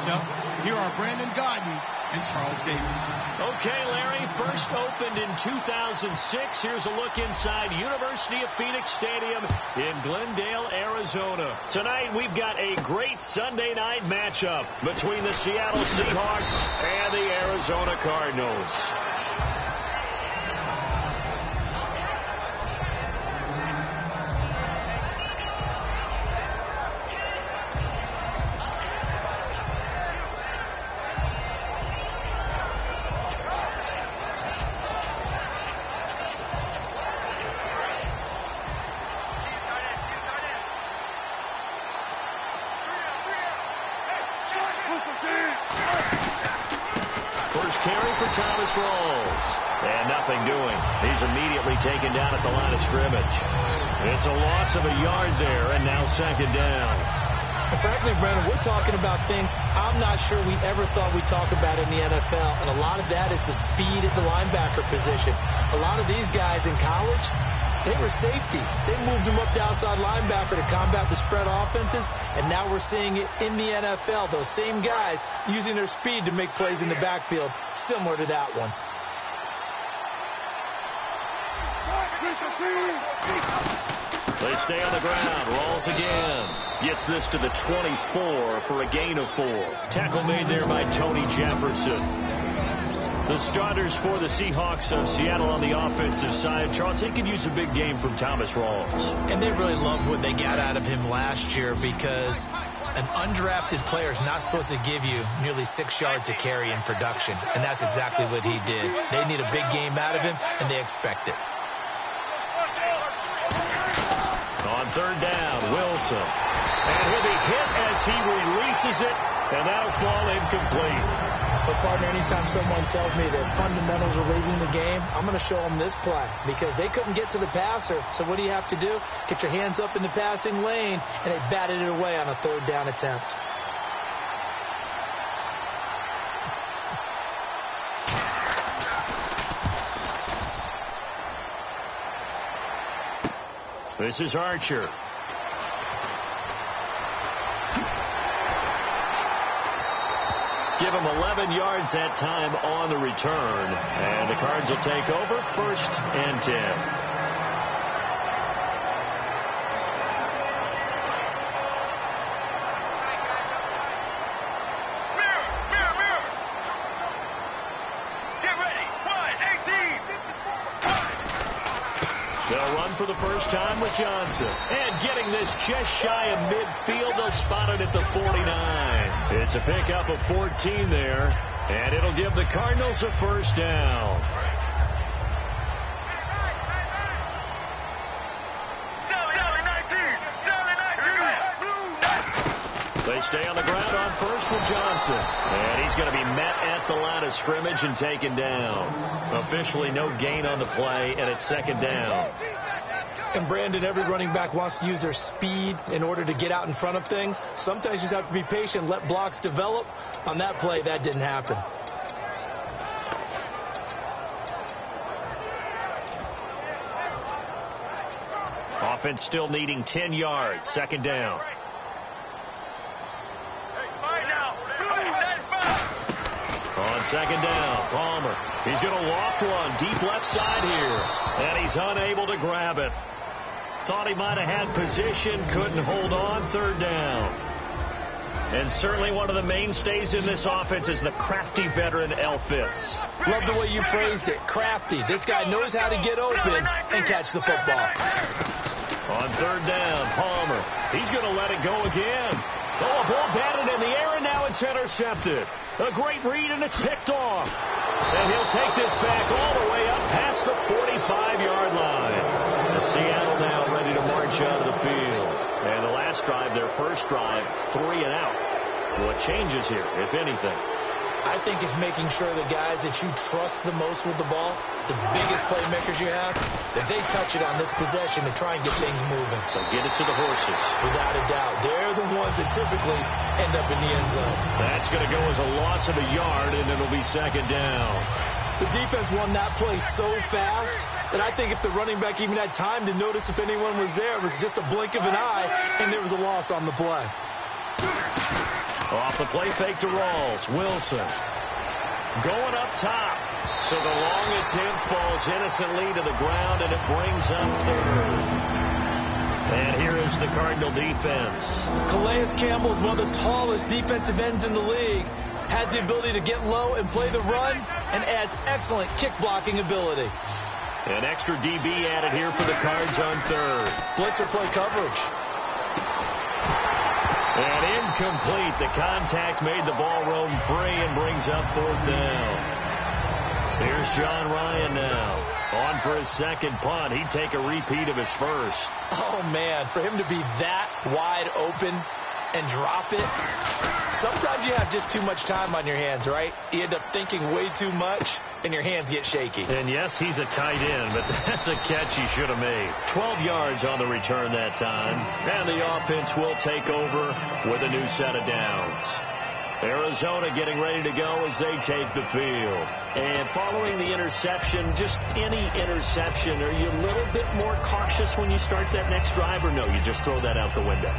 matchup. Here are Brandon Gaudin and Charles Davis. Okay, Larry, first opened in 2006. Here's a look inside University of Phoenix Stadium in Glendale, Arizona. Tonight, we've got a great Sunday night matchup between the Seattle Seahawks and the Arizona Cardinals. First carry for Thomas Rawls. And nothing doing. He's immediately taken down at the line of scrimmage. It's a loss of a yard there, and now second down. And frankly, Brandon, we're talking about things I'm not sure we ever thought we'd talk about in the NFL. And a lot of that is the speed at the linebacker position. A lot of these guys in college, they were safeties. They moved them up to outside linebacker to combat the spread offenses, and now we're seeing it in the NFL. Those same guys using their speed to make plays in the backfield, similar to that one. They stay on the ground. Rawls again. Gets this to the 24 for a gain of 4. Tackle made there by Tony Jefferson. The starters for the Seahawks of Seattle on the offensive side. Charles, they could use a big game from Thomas Rawls. And they really loved what they got out of him last year, because an undrafted player is not supposed to give you nearly 6 yards a carry in production. And that's exactly what he did. They need a big game out of him, and they expect it. On third down, Wilson. And he'll be hit as he releases it, and that'll fall incomplete. But, partner, anytime someone tells me that fundamentals are leaving the game, I'm going to show them this play, because they couldn't get to the passer. So what do you have to do? Get your hands up in the passing lane, and they batted it away on a third down attempt. This is Archer. Give him 11 yards that time on the return. And the Cards will take over, 1st and 10. They'll run for the first time with Johnson. And getting this just shy of midfield, they'll spot it at the 49. It's a pickup of 14 there, and it'll give the Cardinals a first down. They stay on the ground on first with Johnson. And he's going to be met at the line of scrimmage and taken down. Officially no gain on the play, and it's second down. And, Brandon, every running back wants to use their speed in order to get out in front of things. Sometimes you just have to be patient, let blocks develop. On that play, that didn't happen. Offense still needing 10 yards. Second down. On second down, Palmer. He's going to loft one deep left side here. And he's unable to grab it. Thought he might have had position, couldn't hold on. Third down. And certainly one of the mainstays in this offense is the crafty veteran El Fitz. Love the way you phrased it. Crafty. This guy knows how to get open and catch the football. On third down, Palmer. He's going to let it go again. Oh, a ball batted in the air, and now it's intercepted. A great read, and it's picked off. And he'll take this back all the way up past the 45-yard line. The Seattle now ready to march out of the field. And the last drive, their first drive, 3 and out. What changes here, if anything? I think it's making sure the guys that you trust the most with the ball, the biggest playmakers you have, that they touch it on this possession to try and get things moving. So get it to the horses. Without a doubt. They're the ones that typically end up in the end zone. That's going to go as a loss of a yard, and it'll be second down. The defense won that play so fast that I think if the running back even had time to notice if anyone was there, it was just a blink of an eye, and there was a loss on the play. Off the play fake to Rawls. Wilson going up top. So the long attempt falls innocently to the ground, and it brings up third. And here is the Cardinal defense. Calais Campbell is one of the tallest defensive ends in the league. Has the ability to get low and play the run, and adds excellent kick blocking ability. An extra DB added here for the Cards on third. Blitzer play coverage. And incomplete. The contact made the ball roam free and brings up fourth down. Here's John Ryan now. On for his second punt. He'd take a repeat of his first. Oh, man, for him to be that wide open and drop it. Sometimes you have just too much time on your hands, right? You end up thinking way too much, and your hands get shaky. And, yes, he's a tight end, but that's a catch he should have made. 12 yards on the return that time. And the offense will take over with a new set of downs. Arizona getting ready to go as they take the field. And following the interception, just any interception, are you a little bit more cautious when you start that next drive, or no, you just throw that out the window?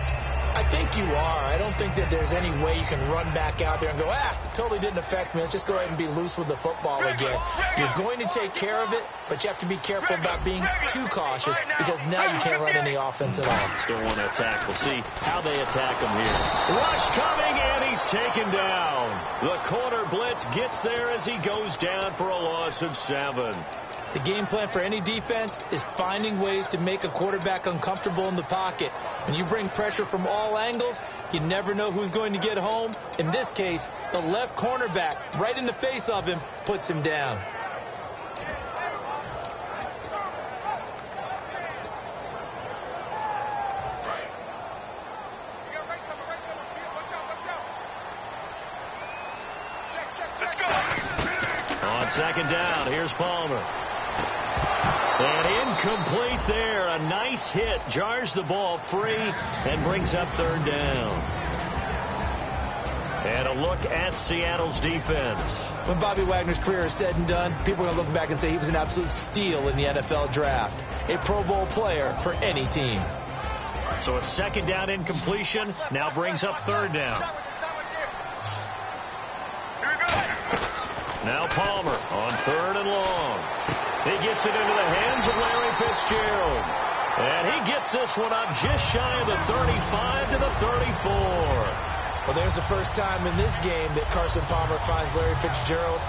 I think you are. I don't think that there's any way you can run back out there and go, totally didn't affect me. Let's just go ahead and be loose with the football again. You're going to take care of it, but you have to be careful about being too cautious, because now you can't run any offense at all. Still want to attack. We'll see how they attack him here. Rush coming, and he's taken down. The corner blitz gets there as he goes down for a loss of 7. The game plan for any defense is finding ways to make a quarterback uncomfortable in the pocket. When you bring pressure from all angles, you never know who's going to get home. In this case, the left cornerback, right in the face of him, puts him down. On second down, here's Palmer. And incomplete there. A nice hit. Jars the ball free and brings up third down. And a look at Seattle's defense. When Bobby Wagner's career is said and done, people are going to look back and say he was an absolute steal in the NFL draft. A Pro Bowl player for any team. So a second down incompletion now brings up third down. Now Palmer on third and long. He gets it into the hands of Larry Fitzgerald. And he gets this one up just shy of the 35 to the 34. Well, there's the first time in this game that Carson Palmer finds Larry Fitzgerald.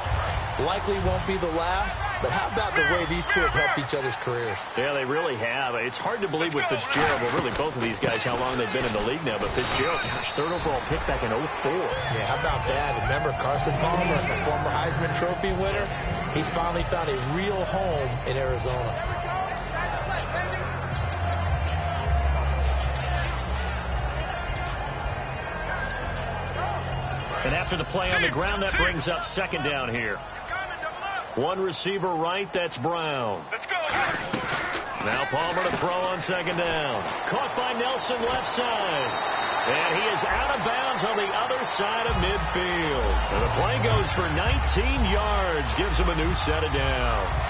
Likely won't be the last, but how about the way these two have helped each other's careers? Yeah, they really have. It's hard to believe with Fitzgerald, well, really both of these guys, how long they've been in the league now. But Fitzgerald, gosh, third overall pick back in 04. Yeah, how about that? Remember, Carson Palmer, the former Heisman Trophy winner, he's finally found a real home in Arizona. And after the play on the ground, that brings up second down here. One receiver right, that's Brown. Let's go. Now Palmer to throw on second down. Caught by Nelson left side. And he is out of bounds on the other side of midfield. And the play goes for 19 yards. Gives him a new set of downs.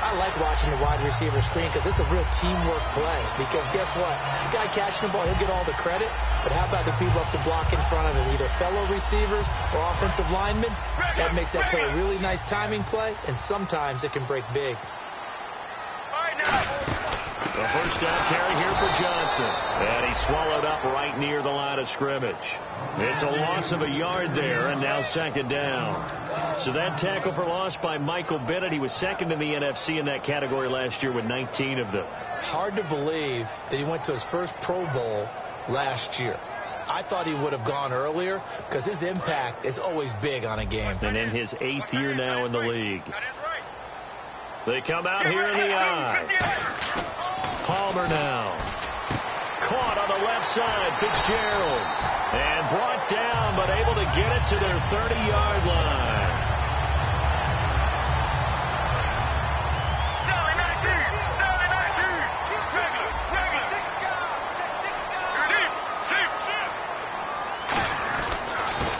I like watching the wide receiver screen because it's a real teamwork play. Because guess what? The guy catching the ball, he'll get all the credit. But how about the people up to block in front of him, either fellow receivers or offensive linemen? That makes that play a really nice timing play, and sometimes it can break big. The first down carry here for Johnson. And he swallowed up right near the line of scrimmage. It's a loss of a yard there, and now second down. So that tackle for loss by Michael Bennett. He was second in the NFC in that category last year with 19 of them. Hard to believe that he went to his first Pro Bowl last year. I thought he would have gone earlier because his impact is always big on a game. And in his 8th year now in the league. They come out here in the eye. Palmer now. Caught on the left side, Fitzgerald. And brought down, but able to get it to their 30-yard line.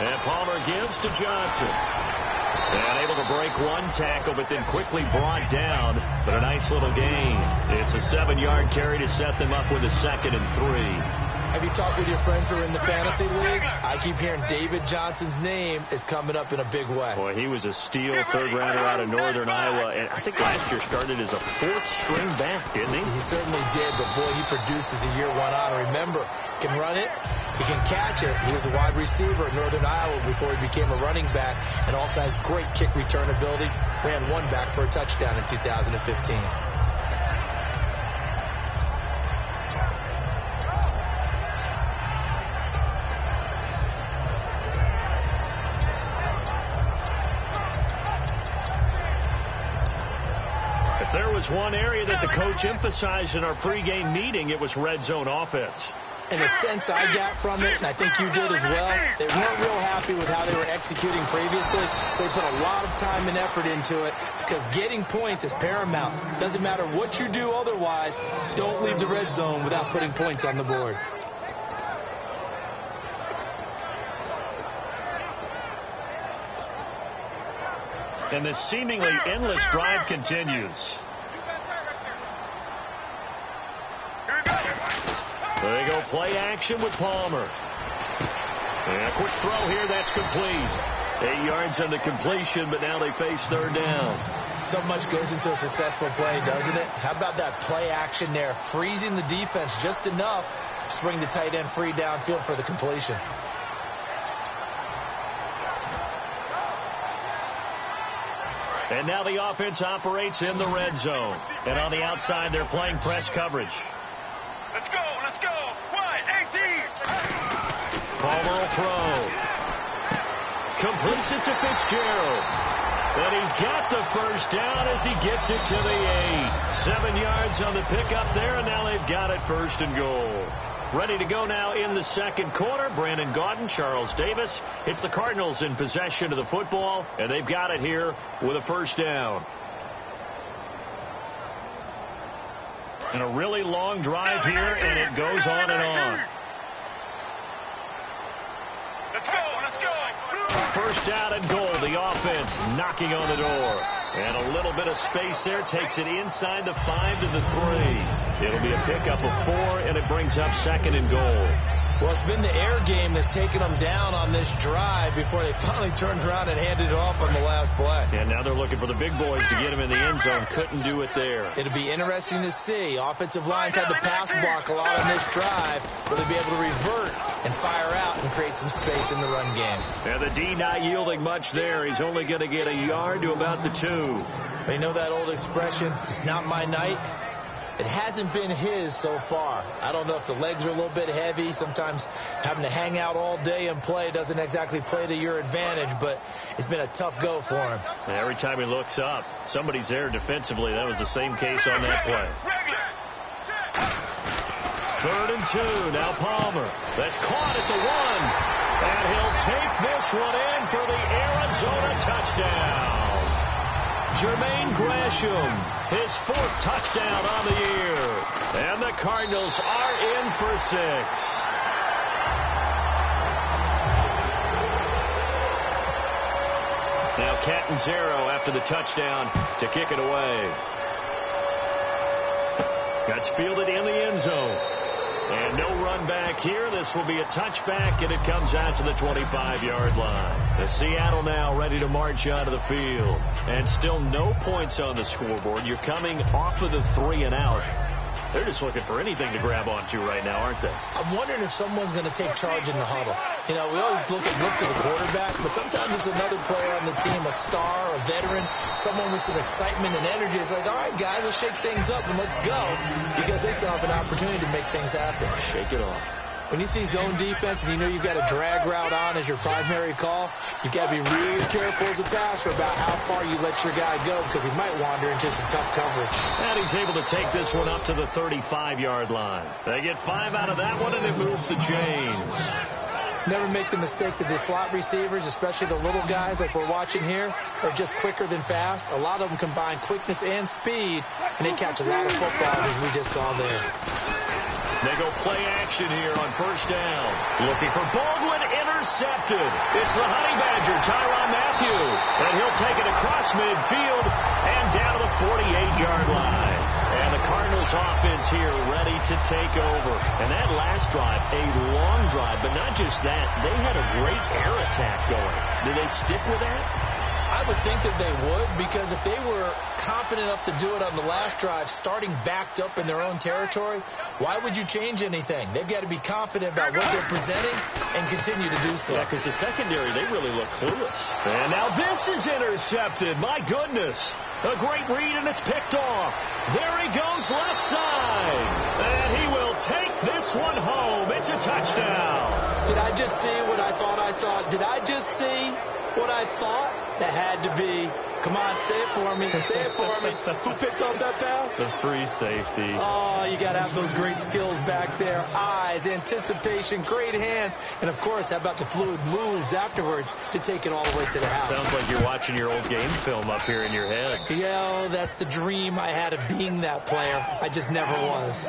And Palmer gives to Johnson. And able to break one tackle, but then quickly brought down. But a nice little gain. It's a 7-yard carry to set them up with a 2nd and 3. Have you talked with your friends who are in the fantasy leagues? I keep hearing David Johnson's name is coming up in a big way. Boy, he was a steal third-rounder out of Northern Iowa, and I think last year started as a fourth-string back, didn't he? He certainly did, but boy, he produces the year one on. Remember, he can run it, he can catch it. He was a wide receiver at Northern Iowa before he became a running back, and also has great kick return ability. Ran one back for a touchdown in 2015. There was one area that the coach emphasized in our pregame meeting. It was red zone offense. In the sense I got from it, and I think you did as well, they weren't real happy with how they were executing previously, so they put a lot of time and effort into it because getting points is paramount. Doesn't matter what you do otherwise, don't leave the red zone without putting points on the board. And this seemingly endless drive continues. There you go, play action with Palmer. And a quick throw here, that's complete. 8 yards on the completion, but now they face third down. So much goes into a successful play, doesn't it? How about that play action there, freezing the defense just enough to bring the tight end free downfield for the completion. And now the offense operates in the red zone. And on the outside, they're playing press coverage. Let's go, let's go. Wide, 18. Palmer will throw. Completes it to Fitzgerald. And he's got the first down as he gets it to the 8. 7 yards on the pickup there, and now they've got it first and goal. Ready to go now in the second quarter. Brandon Gaudin, Charles Davis. It's the Cardinals in possession of the football, and they've got it here with a first down. And a really long drive here, and it goes on and on. Let's go, let's go. First down and goal. The offense knocking on the door. And a little bit of space there. Takes it inside the 5 to the 3. It'll be a pickup of 4, and it brings up second and goal. Well, it's been the air game that's taken them down on this drive before they finally turned around and handed it off on the last play. And now they're looking for the big boys to get him in the end zone. Couldn't do it there. It'll be interesting to see. Offensive lines had to pass block a lot on this drive. Will they be able to revert and fire out and create some space in the run game? And the D not yielding much there. He's only going to get a yard to about the 2. You know that old expression, it's not my night? It hasn't been his so far. I don't know if the legs are a little bit heavy. Sometimes having to hang out all day and play doesn't exactly play to your advantage, but it's been a tough go for him. And every time he looks up, somebody's there defensively. That was the same case on that play. 3rd and 2. Now Palmer. That's caught at the 1. And he'll take this one in for the Arizona touchdown. Jermaine Gresham, his 4th touchdown on the year. And the Cardinals are in for 6. Now Catanzaro after the touchdown to kick it away. That's fielded in the end zone. And no run back here. This will be a touchback, and it comes out to the 25-yard line. The Seattle now ready to march out of the field. And still no points on the scoreboard. You're coming off of the 3 and out. They're just looking for anything to grab onto right now, aren't they? I'm wondering if someone's going to take charge in the huddle. You know, we always look to the quarterback, but sometimes it's another player on the team, a star, a veteran, someone with some excitement and energy. It's like, all right, guys, let's shake things up and let's go, because they still have an opportunity to make things happen. Shake it off. When you see zone defense and you know you've got a drag route on as your primary call, you've got to be really careful as a passer about how far you let your guy go, because he might wander into some tough coverage. And he's able to take this one up to the 35-yard line. They get 5 out of that one, and it moves the chains. Never make the mistake that the slot receivers, especially the little guys like we're watching here, are just quicker than fast. A lot of them combine quickness and speed, and they catch a lot of footballs, as we just saw there. They go play action here on first down. Looking for Baldwin, intercepted. It's the Honey Badger, Tyrann Mathieu. And he'll take it across midfield and down to the 48-yard line. And the Cardinals offense here ready to take over. And that last drive, a long drive, but not just that. They had a great air attack going. Did they stick with that? I would think that they would, because if they were confident enough to do it on the last drive, starting backed up in their own territory, why would you change anything? They've got to be confident about what they're presenting and continue to do so. Yeah, because the secondary, they really look clueless. And now this is intercepted. My goodness. A great read, and it's picked off. There he goes left side. And he will take this one home. It's a touchdown. Did I just see what I thought I saw? Did I just see what I thought? That had to be. Come on, say it for me. Say it for me. Who picked up that pass? The free safety. Oh, you got to have those great skills back there. Eyes, anticipation, great hands. And, of course, how about the fluid moves afterwards to take it all the way to the house? Sounds like you're watching your old game film up here in your head. Yeah, that's the dream I had of being that player. I just never was.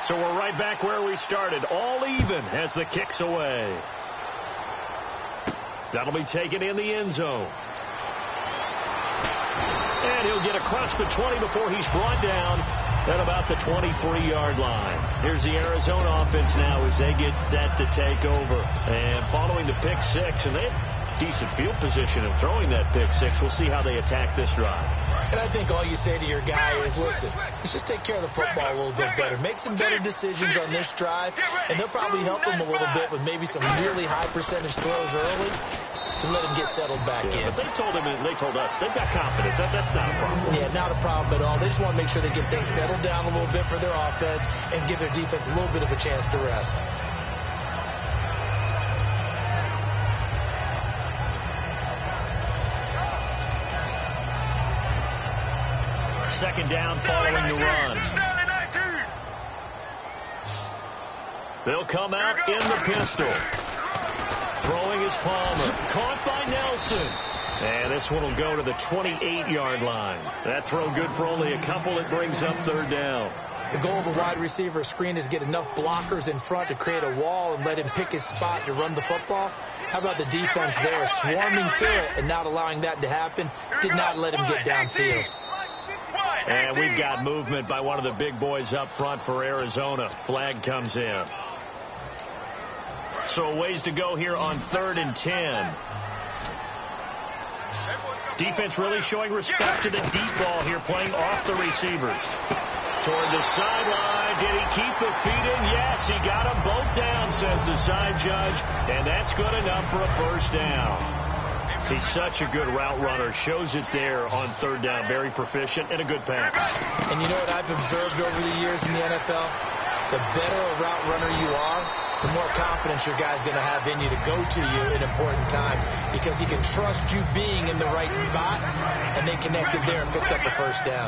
So we're right back where we started, all even as the kick's away. That'll be taken in the end zone. And he'll get across the 20 before he's brought down at about the 23-yard line. Here's the Arizona offense now as they get set to take over. And following the pick six, and they have decent field position of throwing that pick six. We'll see how they attack this drive. And I think all you say to your guy is, listen, let's just take care of the football a little bit better. Make some better decisions on this drive, and they'll probably help him a little bit with maybe some really high percentage throws early to let him get settled back in. But they told him, and they told us, they've got confidence. That's not a problem. Yeah, not a problem at all. They just want to make sure they get things settled down a little bit for their offense and give their defense a little bit of a chance to rest. Second down following the run. They'll come out in the pistol. Throwing is Palmer. Caught by Nelson. And this one will go to the 28-yard line. That throw good for only a couple. It brings up third down. The goal of a wide receiver screen is get enough blockers in front to create a wall and let him pick his spot to run the football. How about the defense there, swarming to it and not allowing that to happen? Did not let him get downfield. And we've got movement by one of the big boys up front for Arizona. Flag comes in. So a ways to go here on 3rd and 10. Defense really showing respect to the deep ball here, playing off the receivers. Toward the sideline. Did he keep the feet in? Yes, he got them both down, says the side judge. And that's good enough for a first down. He's such a good route runner. Shows it there on 3rd down. Very proficient and a good pass. And you know what I've observed over the years in the NFL? The better a route runner you are, the more confidence your guy's going to have in you to go to you in important times, because he can trust you being in the right spot, and they connected there and picked up a first down.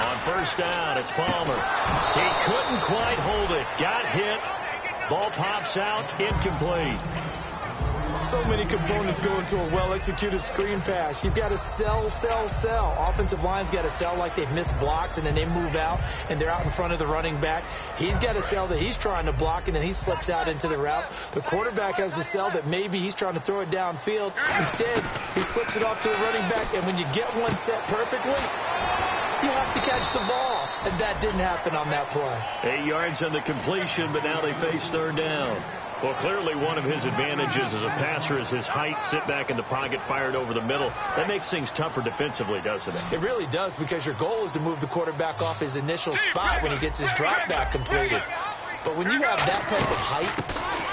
On first down, it's Palmer. He couldn't quite hold it. Got hit. Ball pops out, incomplete. So many components go into a well-executed screen pass. You've got to sell. Offensive line's got to sell like they've missed blocks, and then they move out, and they're out in front of the running back. He's got to sell that he's trying to block, and then he slips out into the route. The quarterback has to sell that maybe he's trying to throw it downfield. Instead, he slips it off to the running back, and when you get one set perfectly, you have to catch the ball, and that didn't happen on that play. 8 yards on the completion, but now they face 3rd down. Well, clearly one of his advantages as a passer is his height, sit back in the pocket, fired over the middle. That makes things tougher defensively, doesn't it? It really does, because your goal is to move the quarterback off his initial spot when he gets his drop back completed. But when you have that type of height,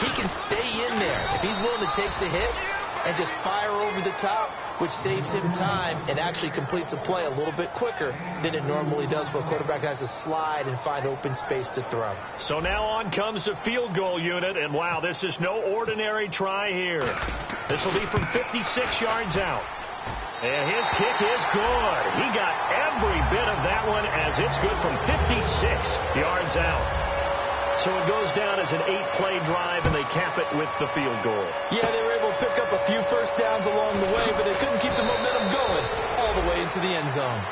he can stay in there. If he's willing to take the hits and just fire over the top, which saves him time and actually completes a play a little bit quicker than it normally does for a quarterback that has to slide and find open space to throw. So now on comes the field goal unit, and wow, this is no ordinary try here. This will be from 56 yards out. And his kick is good. He got every bit of that one, as it's good from 56 yards out. So it goes down as an 8-play drive, and they cap it with the field goal. Yeah, they were able to pick up a few first downs along the way, but they couldn't keep the momentum going all all the way into the end zone.